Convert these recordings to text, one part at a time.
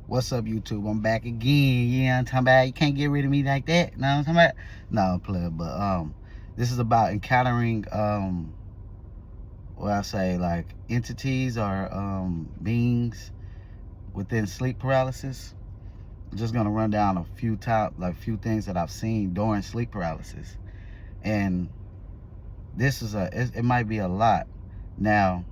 What's up, YouTube? I'm back again. Yeah, I'm talking about you can't get rid of me like that. No, I'm talking about no, I'm playing. But this is about encountering what I say, like entities or beings within sleep paralysis. I'm just gonna run down a few few things that I've seen during sleep paralysis, and this is it might be a lot. Now,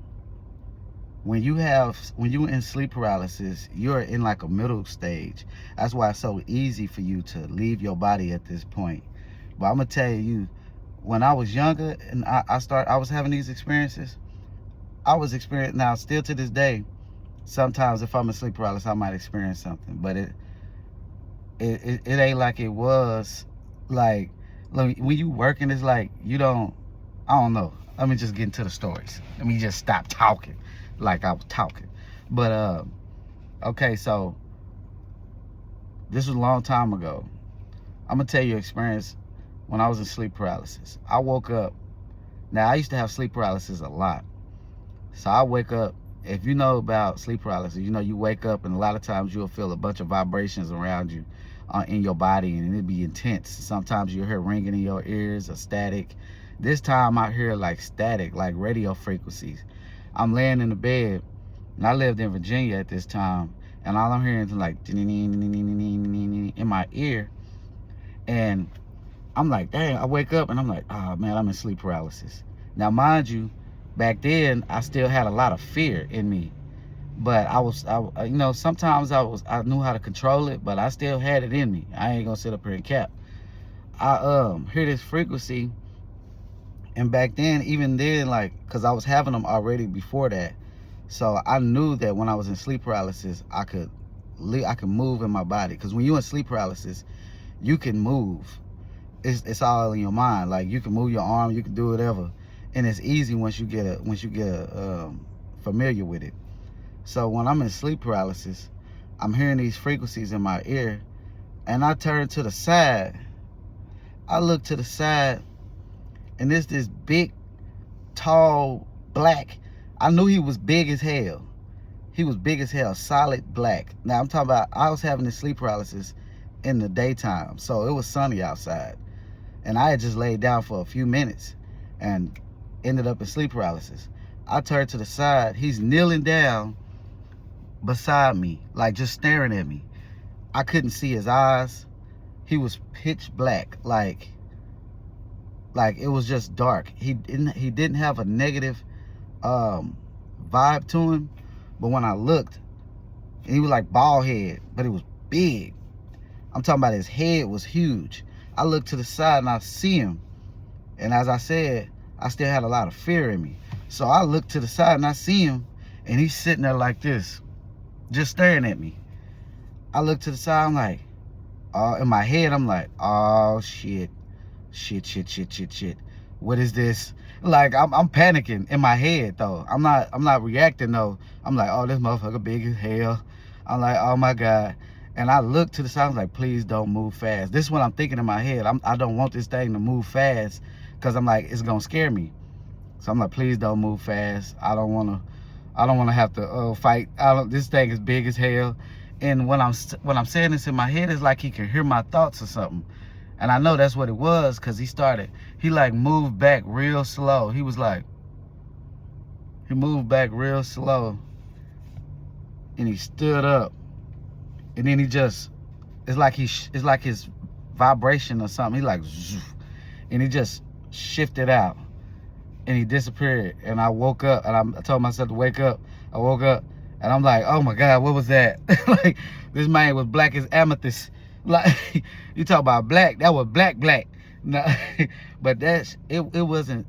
when you in sleep paralysis, you're in like a middle stage. That's why it's so easy for you to leave your body at this point. But I'm gonna tell you, when I was younger and I was having these experiences, I was experiencing, now still to this day, sometimes if I'm in sleep paralysis, I might experience something, but it ain't like it was. Like when you working, it's like you don't, I don't know. Let me just get into the stories. Let me just stop talking like I was talking. But okay, so this was a long time ago. I'm gonna tell you an experience when I was in sleep paralysis. I woke up. Now, I used to have sleep paralysis a lot. So I wake up. If you know about sleep paralysis, you know you wake up and a lot of times you'll feel a bunch of vibrations around you in your body, and it'll be intense. Sometimes you'll hear ringing in your ears or static. This time I hear like static, like radio frequencies. I'm laying in the bed, and I lived in Virginia at this time, and all I'm hearing is like in my ear, and I'm like, dang, I wake up and I'm like, oh man, I'm in sleep paralysis. Now, mind you, back then I still had a lot of fear in me, but you know, sometimes I knew how to control it, but I still had it in me. I ain't gonna sit up here and cap. I hear this frequency, and back then, even then, like, cause I was having them already before that, so I knew that when I was in sleep paralysis, I could move in my body. Cause when you're in sleep paralysis, you can move. It's all in your mind. Like, you can move your arm, you can do whatever, and it's easy once you get familiar with it. So when I'm in sleep paralysis, I'm hearing these frequencies in my ear, and I turn to the side. I look to the side, and there's this big, tall, black. I knew he was big as hell. He was big as hell, solid black. Now, I'm talking about, I was having this sleep paralysis in the daytime, so it was sunny outside, and I had just laid down for a few minutes and ended up in sleep paralysis. I turned to the side. He's kneeling down beside me, like just staring at me. I couldn't see his eyes. He was pitch black, like it was just dark. He didn't have a negative vibe to him, but when I looked, he was like bald head, but it was big. I'm talking about his head was huge. I looked to the side and I see him, and as I said, I still had a lot of fear in me. So I looked to the side and I see him, and he's sitting there like this, just staring at me. I look to the side, I'm like, in my head, I'm like, oh shit. What is this? Like, I'm panicking in my head though. I'm not reacting though. I'm like, oh, this motherfucker big as hell. I'm like, oh my God. And I look to the side, I was like, please don't move fast. This is what I'm thinking in my head. I don't want this thing to move fast, because I'm like, it's gonna scare me. So I'm like, please don't move fast. I don't wanna have to fight. This thing is big as hell. And when I'm saying this in my head, it's like he can hear my thoughts or something. And I know that's what it was, because he like moved back real slow. He moved back real slow, and he stood up. And then it's like his vibration or something. He like, and he just shifted out, and he disappeared. And I woke up, and I told myself to wake up. I woke up, and I'm like, oh my God, what was that? Like, this man was black as amethyst. Like, you talk about black, that was black. No, but it wasn't,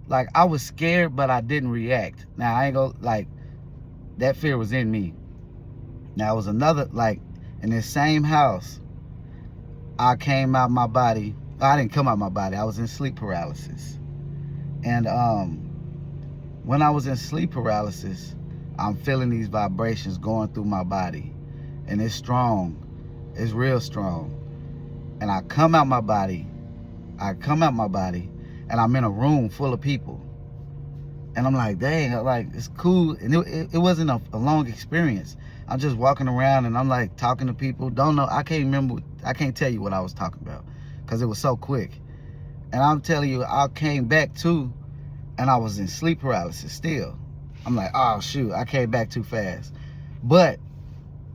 like, I was scared, but I didn't react. Now, I ain't gonna, like, that fear was in me. Now, it was another, like, in this same house, I came out my body. I didn't come out my body. I was in sleep paralysis. And when I was in sleep paralysis, I'm feeling these vibrations going through my body. And it's strong. It's real strong. And I come out my body. And I'm in a room full of people. And I'm like, dang, like, it's cool. And it wasn't a long experience. I'm just walking around and I'm like talking to people. Don't know. I can't remember. I can't tell you what I was talking about because it was so quick. And I'm telling you, I came back too, and I was in sleep paralysis still. I'm like, oh shoot, I came back too fast. But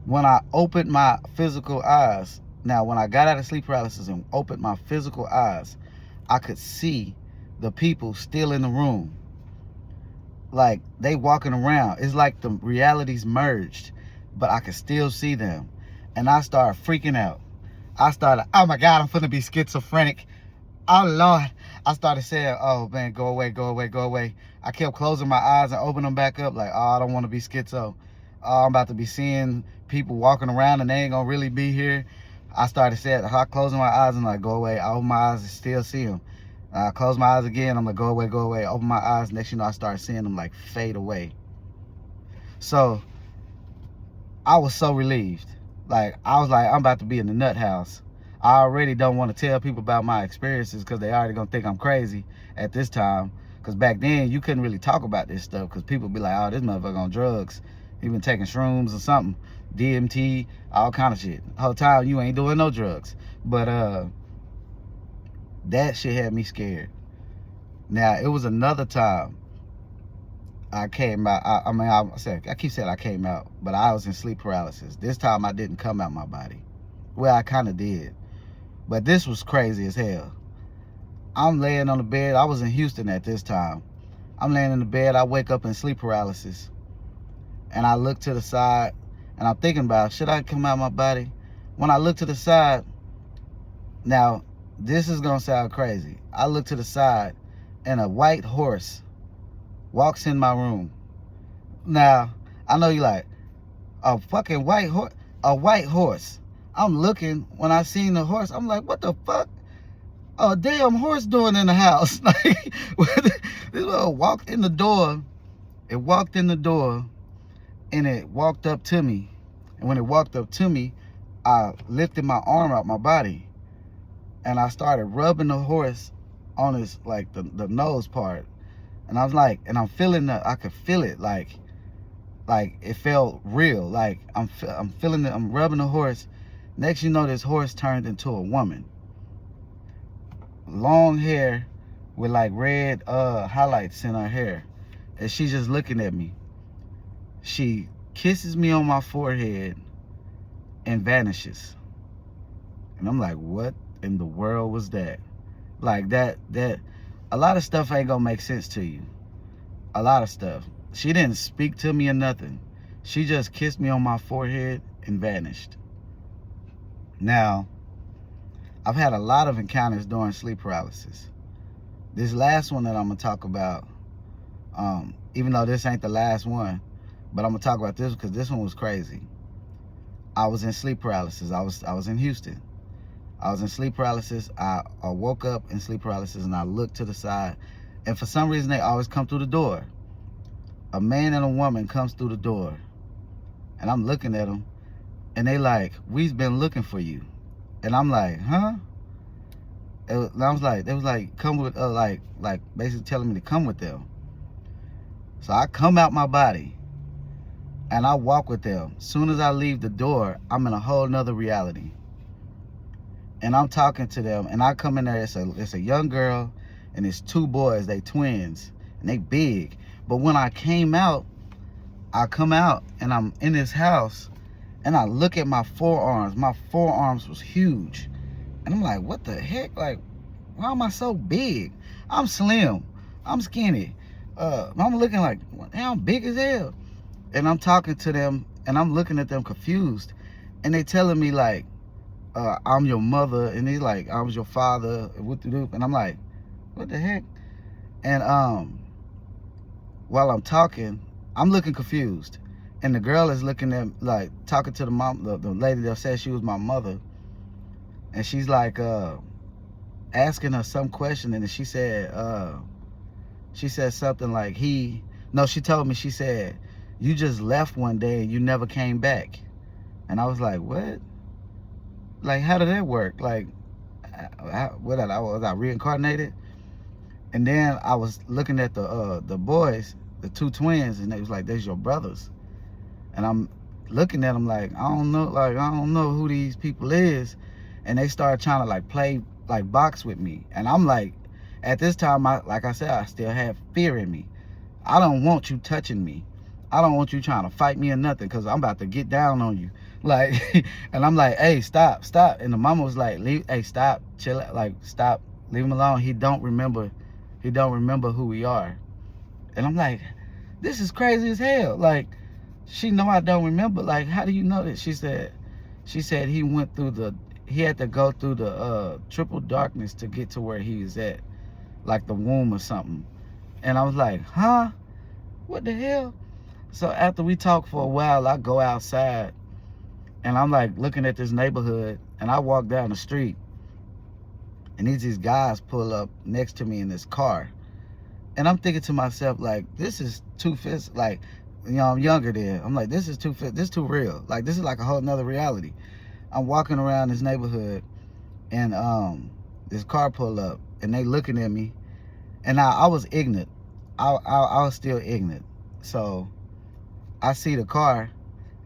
when I opened my physical eyes, now when I got out of sleep paralysis and opened my physical eyes, I could see the people still in the room. Like they walking around. It's like the realities merged, but I could still see them. And I started freaking out. I started, oh my God, I'm finna be schizophrenic. Oh Lord. I started saying, oh man, go away, go away, go away. I kept closing my eyes and opening them back up like, oh, I don't want to be schizo. Oh, I'm about to be seeing people walking around and they ain't gonna really be here. I started saying, I closing my eyes and like, go away. I open my eyes and still see them. I close my eyes again. I'm like, go away, go away. Open my eyes. Next, you know, I start seeing them like fade away. So I was so relieved. Like, I was like, I'm about to be in the nut house. I already don't want to tell people about my experiences because they already gonna think I'm crazy at this time. Because back then, you couldn't really talk about this stuff because people be like, oh, this motherfucker on drugs. He been taking shrooms or something. DMT, all kind of shit. The whole time, you ain't doing no drugs. But, that shit had me scared. Now, it was another time I came out. I keep saying I came out, but I was in sleep paralysis. This time I didn't come out my body. Well, I kind of did. But this was crazy as hell. I'm laying on the bed. I was in Houston at this time. I'm laying in the bed. I wake up in sleep paralysis. And I look to the side. And I'm thinking about, should I come out my body? When I look to the side, now, this is gonna sound crazy. I look to the side and a white horse walks in my room. Now, I know you like, a fucking white horse, a white horse. I'm looking, when I seen the horse, I'm like, what the fuck? A damn horse doing in the house? Like, this little walked in the door. It walked in the door and it walked up to me. And when it walked up to me, I lifted my arm out my body. And I started rubbing the horse on his, like the nose part. And I was like, and I'm feeling I could feel it, like it felt real. Like I'm feeling it, I'm rubbing the horse. Next you know, this horse turned into a woman. Long hair with like red highlights in her hair. And she's just looking at me. She kisses me on my forehead and vanishes. And I'm like, what in the world was that? Like that a lot of stuff ain't gonna make sense to you. A lot of stuff. She didn't speak to me or nothing. She just kissed me on my forehead and vanished. Now, I've had a lot of encounters during sleep paralysis. This last one that I'm gonna talk about, even though this ain't the last one, but I'm gonna talk about this because this one was crazy. I was in sleep paralysis. I was in Houston. I was in sleep paralysis. I woke up in sleep paralysis and I looked to the side. And for some reason, they always come through the door. A man and a woman comes through the door. And I'm looking at them. And they like, we've been looking for you. And I'm like, huh? And I was like, they was like, come with, like basically telling me to come with them. So I come out my body. And I walk with them. As soon as I leave the door, I'm in a whole nother reality. And I'm talking to them, and I come in there, it's a young girl, and it's two boys, they twins, and they big. But when I came out, I come out, and I'm in this house, and I look at my forearms. My forearms was huge. And I'm like, what the heck? Like, why am I so big? I'm slim. I'm skinny. I'm looking like, damn, I'm big as hell. And I'm talking to them, and I'm looking at them confused. And they telling me, like, I'm your mother, and he's like, I was your father, and I'm like, what the heck? And while I'm talking, I'm looking confused, and the girl is looking at, like, talking to the mom, the lady that said she was my mother, and she's like asking her some question, and she said something like, she told me, she said, you just left one day and you never came back. And I was like, what? Like, how did that work? Like, was I reincarnated? And then I was looking at the boys, the two twins, and they was like, "There's your brothers." And I'm looking at them like, I don't know who these people is. And they started trying to like play, like box with me. And I'm like, at this time, like I said, I still have fear in me. I don't want you touching me. I don't want you trying to fight me or nothing, because I'm about to get down on you. Like, and I'm like, hey, stop. And the mama was like, hey, stop, chill out, like, stop, leave him alone. He don't remember who we are. And I'm like, this is crazy as hell. Like, she know I don't remember. Like, how do you know that? She said he had to go through the triple darkness to get to where he was at, like the womb or something. And I was like, huh? What the hell? So after we talked for a while, I go outside and I'm like looking at this neighborhood, and I walk down the street and these guys pull up next to me in this car. And I'm thinking to myself, like, this is too fist, like, you know, I'm younger then. I'm like, this is too real. Like, this is like a whole nother reality. I'm walking around this neighborhood, and this car pull up, and they looking at me, and I was ignorant. I was still ignorant. So I see the car,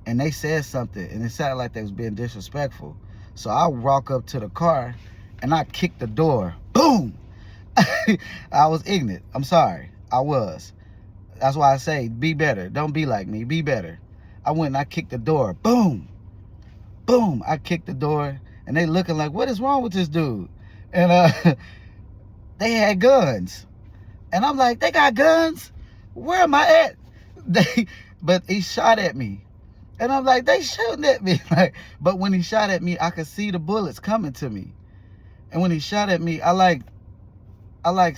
and they said something, and it sounded like they was being disrespectful. So I walk up to the car, and I kick the door. Boom! I was ignorant. I'm sorry. I was. That's why I say, be better. Don't be like me. Be better. I went and I kicked the door. Boom! Boom! I kicked the door, and they looking like, what is wrong with this dude? And they had guns. And I'm like, they got guns? Where am I at? But he shot at me. And I'm like, they shooting at me. Like, but when he shot at me, I could see the bullets coming to me. And when he shot at me, I like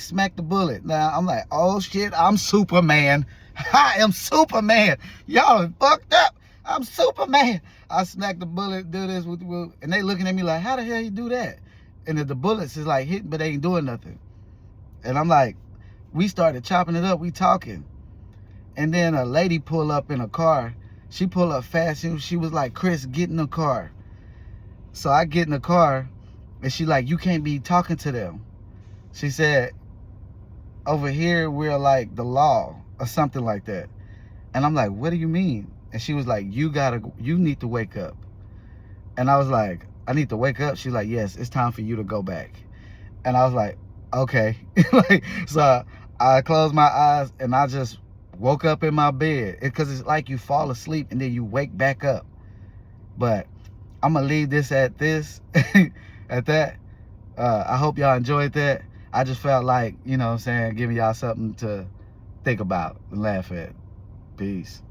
smacked the bullet. Now I'm like, oh shit, I'm Superman. I am Superman. Y'all are fucked up. I'm Superman. I smacked the bullet, do this with and they looking at me like, how the hell you do that? And the bullets is like hitting, but they ain't doing nothing. And I'm like, we started chopping it up, we talking. And then a lady pull up in a car. She pull up fast, and she was like, Chris, get in the car. So I get in the car, and she like, you can't be talking to them. She said, over here, we're like the law or something like that. And I'm like, what do you mean? And she was like, you need to wake up. And I was like, I need to wake up? She's like, yes, it's time for you to go back. And I was like, okay. Like, so I closed my eyes and I just woke up in my bed. Because it's like you fall asleep and then you wake back up. But I'm going to leave this at that. I hope y'all enjoyed that. I just felt like, you know what I'm saying, giving y'all something to think about and laugh at. Peace.